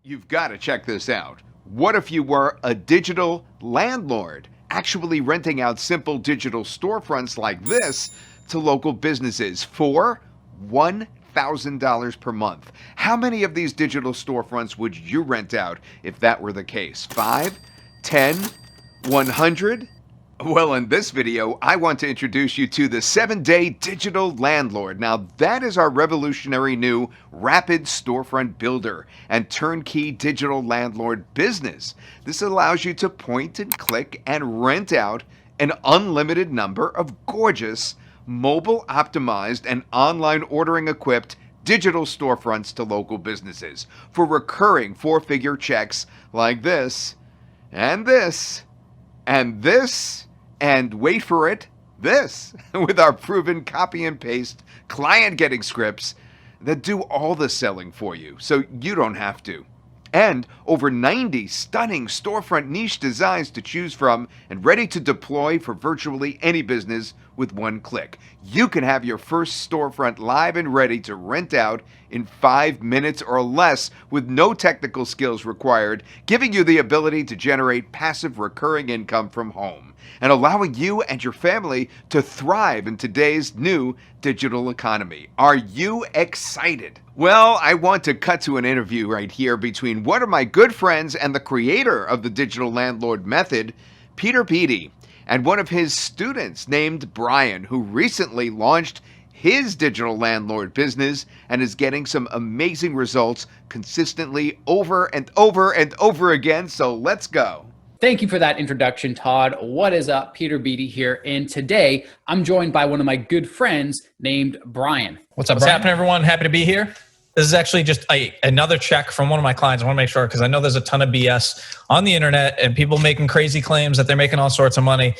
You've got to check this out. What if you were a digital landlord, actually renting out simple digital storefronts like this to local businesses for $1,000 per month? How many of these digital storefronts would you rent out if that were the case? 5, 10, 100? Well, in this video, I want to introduce you to the 7-Day Digital Landlord. Now, that is our revolutionary new rapid storefront builder and turnkey digital landlord business. This allows you to point and click and rent out an unlimited number of gorgeous, mobile optimized and online ordering equipped digital storefronts to local businesses for recurring 4-figure checks like this and this and this, and wait for it, this, with our proven copy and paste client getting scripts that do all the selling for you so you don't have to. And over 90 stunning storefront niche designs to choose from and ready to deploy for virtually any business with one click. You can have your first storefront live and ready to rent out in 5 minutes or less with no technical skills required, giving you the ability to generate passive recurring income from home and allowing you and your family to thrive in today's new digital economy. Are you excited? Well, I want to cut to an interview right here between one of my good friends and the creator of the Digital Landlord method, Peter Beattie, and one of his students named Brian, who recently launched his digital landlord business and is getting some amazing results consistently over and over and over again. So let's go. Thank you for that introduction, Todd. What is up? Peter Beattie here. And today I'm joined by one of my good friends named Brian. What's up? What's happening, everyone? Happy to be here. This is actually just another check from one of my clients. I want to make sure, because I know there's a ton of BS on the internet and people making crazy claims that they're making all sorts of money.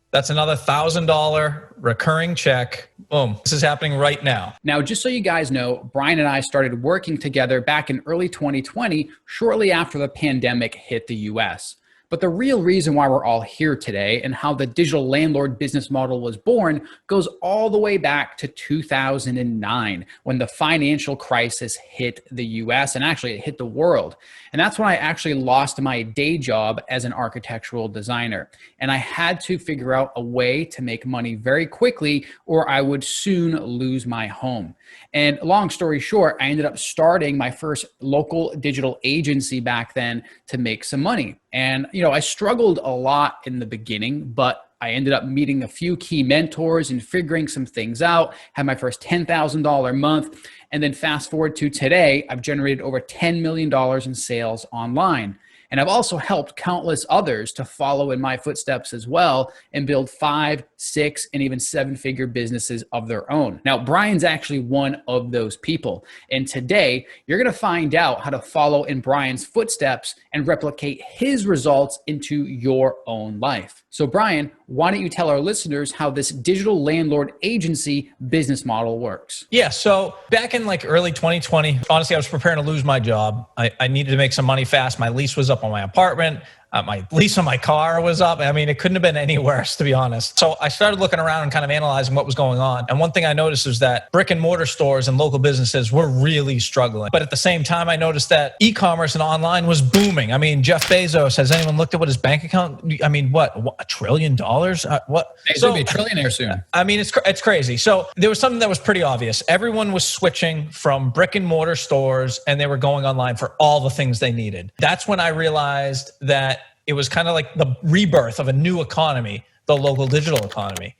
That's another $1,000 recurring check. Boom. This is happening right now. Now, just so you guys know, Brian and I started working together back in early 2020, shortly after the pandemic hit the US. But the real reason why we're all here today and how the digital landlord business model was born goes all the way back to 2009 when the financial crisis hit the US and actually it hit the world. And that's when I actually lost my day job as an architectural designer. And I had to figure out a way to make money very quickly or I would soon lose my home. And long story short, I ended up starting my first local digital agency back then to make some money. And, I struggled a lot in the beginning, but I ended up meeting a few key mentors and figuring some things out, had my first $10,000 month. And then fast forward to today, I've generated over $10 million in sales online. And I've also helped countless others to follow in my footsteps as well and build 5, 6, and even 7-figure businesses of their own. Now, Brian's actually one of those people. And today, you're going to find out how to follow in Brian's footsteps and replicate his results into your own life. So Brian, why don't you tell our listeners how this digital landlord agency business model works? Yeah, so back in early 2020, honestly, I was preparing to lose my job. I needed to make some money fast. My lease was up on my apartment. My lease on my car was up. I mean, it couldn't have been any worse, to be honest. So I started looking around and kind of analyzing what was going on. And one thing I noticed is that brick and mortar stores and local businesses were really struggling. But at the same time, I noticed that e-commerce and online was booming. I mean, Jeff Bezos, has anyone looked at what his bank account, what $1 trillion? What? He's going to be a trillionaire soon. I mean, it's crazy. So there was something that was pretty obvious. Everyone was switching from brick and mortar stores and they were going online for all the things they needed. That's when I realized that it was kind of like the rebirth of a new economy, the local digital economy.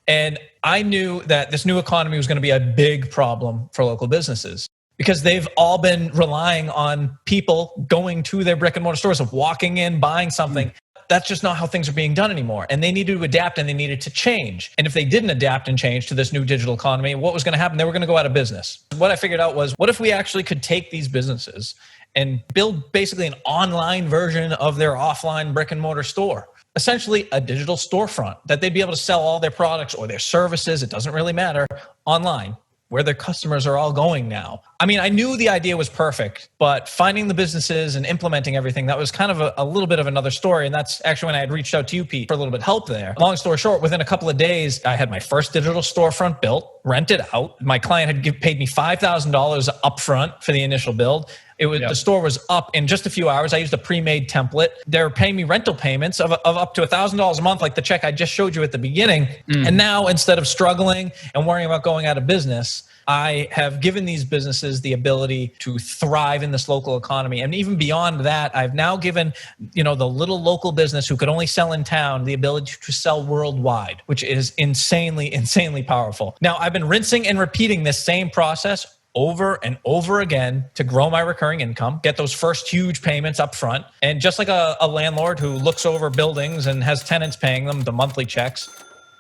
And I knew that this new economy was going to be a big problem for local businesses because they've all been relying on people going to their brick and mortar stores, of walking in, buying something. That's just not how things are being done anymore. And they needed to adapt and they needed to change. And if they didn't adapt and change to this new digital economy, what was going to happen? They were going to go out of business. What I figured out was, what if we actually could take these businesses and build basically an online version of their offline brick and mortar store? Essentially a digital storefront that they'd be able to sell all their products or their services, it doesn't really matter, online, where their customers are all going now. I mean, I knew the idea was perfect, but finding the businesses and implementing everything, that was kind of a little bit of another story. And that's actually when I had reached out to you, Pete, for a little bit of help there. Long story short, within a couple of days, I had my first digital storefront built, rented out. My client had paid me $5,000 upfront for the initial build. The store was up in just a few hours. I used a pre-made template. They're paying me rental payments of up to $1,000 a month, like the check I just showed you at the beginning. And now, instead of struggling and worrying about going out of business, I have given these businesses the ability to thrive in this local economy. And even beyond that, I've now given, the little local business who could only sell in town the ability to sell worldwide, which is insanely, insanely powerful. Now, I've been rinsing and repeating this same process over and over again to grow my recurring income, get those first huge payments up front. And just like a landlord who looks over buildings and has tenants paying them the monthly checks,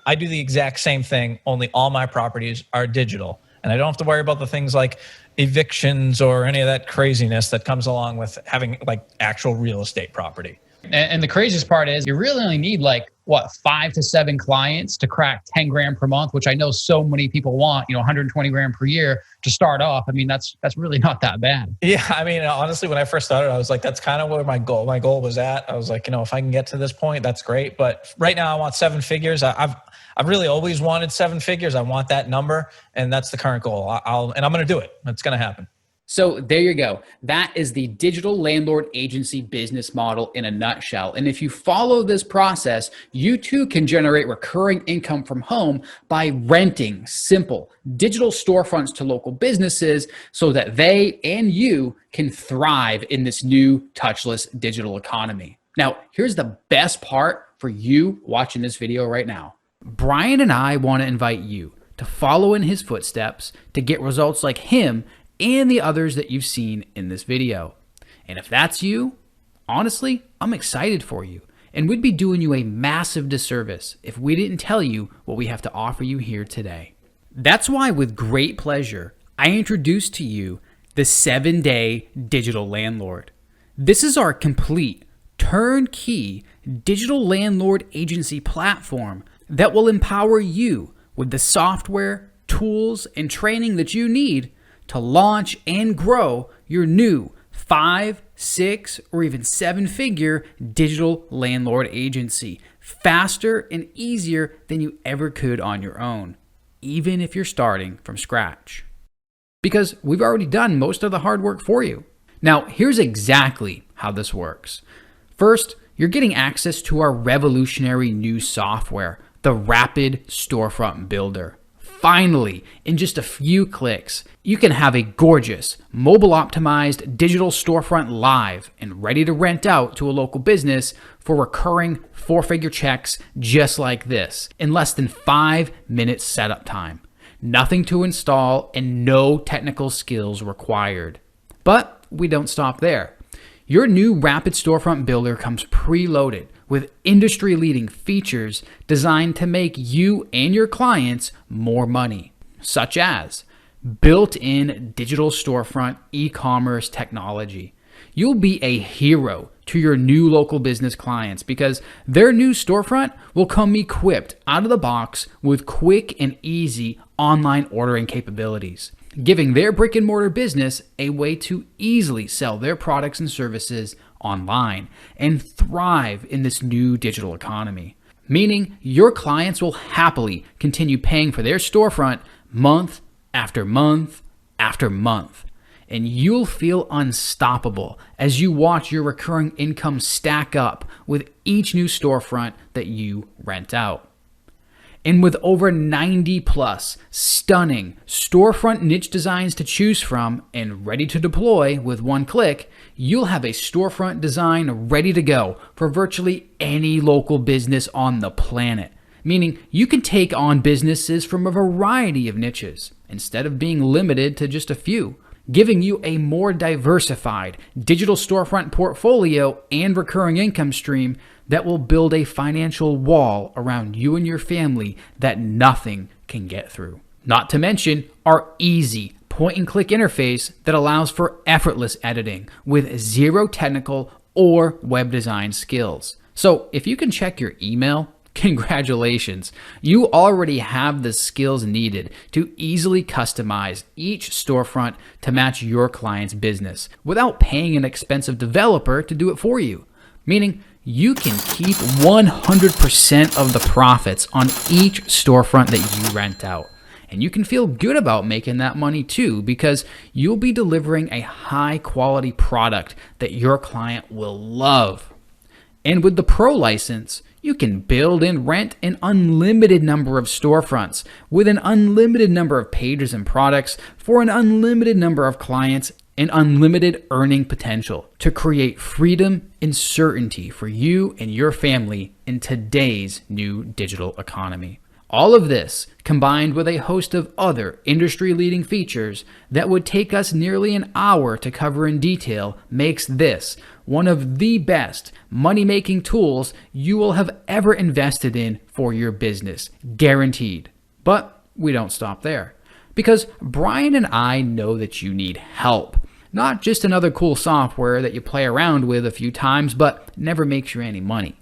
I do the exact same thing, only all my properties are digital. And I don't have to worry about the things like evictions or any of that craziness that comes along with having like actual real estate property. And the craziest part is you really only need 5 to 7 clients to crack 10 grand per month, which I know so many people want, 120 grand per year to start off. I mean, that's really not that bad. Yeah. I mean, honestly, when I first started, I was like, that's kind of where my goal was at. I was like, if I can get to this point, that's great. But right now I want 7 figures. I've really always wanted 7 figures. I want that number, and that's the current goal. I'm going to do it. It's going to happen. So there you go. That is the digital landlord agency business model in a nutshell. And if you follow this process, you too can generate recurring income from home by renting simple digital storefronts to local businesses so that they and you can thrive in this new touchless digital economy. Now, here's the best part for you watching this video right now. Brian and I want to invite you to follow in his footsteps to get results like him and the others that you've seen in this video. And if that's you, honestly, I'm excited for you. And we'd be doing you a massive disservice if we didn't tell you what we have to offer you here today. That's why with great pleasure, I introduce to you the 7-Day Digital Landlord. This is our complete, turnkey digital landlord agency platform that will empower you with the software, tools, and training that you need to launch and grow your new 5, 6, or even 7-figure digital landlord agency faster and easier than you ever could on your own, even if you're starting from scratch. Because we've already done most of the hard work for you. Now, here's exactly how this works. First, you're getting access to our revolutionary new software, the Rapid Storefront Builder. Finally, in just a few clicks, you can have a gorgeous, mobile-optimized digital storefront live and ready to rent out to a local business for recurring 4-figure checks just like this in less than 5 minutes setup time. Nothing to install and no technical skills required. But we don't stop there. Your new Rapid Storefront Builder comes preloaded with industry-leading features designed to make you and your clients more money, such as built-in digital storefront e-commerce technology. You'll be a hero to your new local business clients because their new storefront will come equipped out of the box with quick and easy online ordering capabilities, giving their brick and mortar business a way to easily sell their products and services online and thrive in this new digital economy. Meaning your clients will happily continue paying for their storefront month after month after month. And you'll feel unstoppable as you watch your recurring income stack up with each new storefront that you rent out. And with over 90 plus stunning storefront niche designs to choose from and ready to deploy with one click, you'll have a storefront design ready to go for virtually any local business on the planet. Meaning you can take on businesses from a variety of niches instead of being limited to just a few, giving you a more diversified digital storefront portfolio and recurring income stream that will build a financial wall around you and your family that nothing can get through. Not to mention our easy point-and-click interface that allows for effortless editing with zero technical or web design skills. So if you can check your email, Congratulations. You already have the skills needed to easily customize each storefront to match your client's business without paying an expensive developer to do it for you. Meaning you can keep 100% of the profits on each storefront that you rent out. And you can feel good about making that money too, because you'll be delivering a high quality product that your client will love. And with the Pro license, you can build and rent an unlimited number of storefronts with an unlimited number of pages and products for an unlimited number of clients and unlimited earning potential to create freedom and certainty for you and your family in today's new digital economy. All of this, combined with a host of other industry-leading features that would take us nearly an hour to cover in detail, makes this one of the best money-making tools you will have ever invested in for your business, guaranteed. But we don't stop there, because Brian and I know that you need help. Not just another cool software that you play around with a few times but never makes you any money.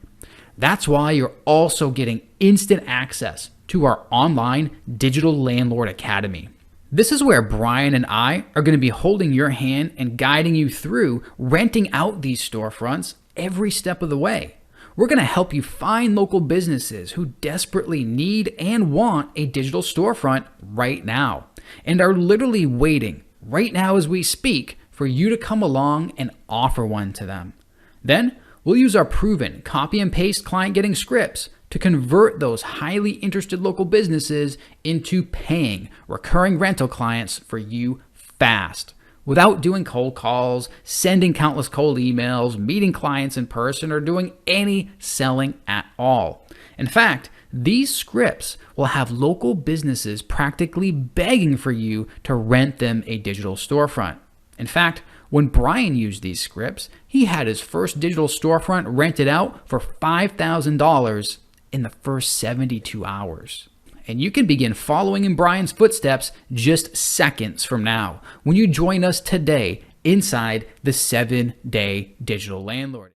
That's why you're also getting instant access to our online Digital Landlord Academy. This is where Brian and I are going to be holding your hand and guiding you through renting out these storefronts every step of the way. We're going to help you find local businesses who desperately need and want a digital storefront right now and are literally waiting right now as we speak for you to come along and offer one to them. Then we'll use our proven copy and paste client getting scripts to convert those highly interested local businesses into paying recurring rental clients for you fast, without doing cold calls, sending countless cold emails, meeting clients in person, or doing any selling at all. In fact, these scripts will have local businesses practically begging for you to rent them a digital storefront. In fact, when Brian used these scripts, he had his first digital storefront rented out for $5,000 in the first 72 hours. And you can begin following in Brian's footsteps just seconds from now when you join us today inside the 7-Day Digital Landlord.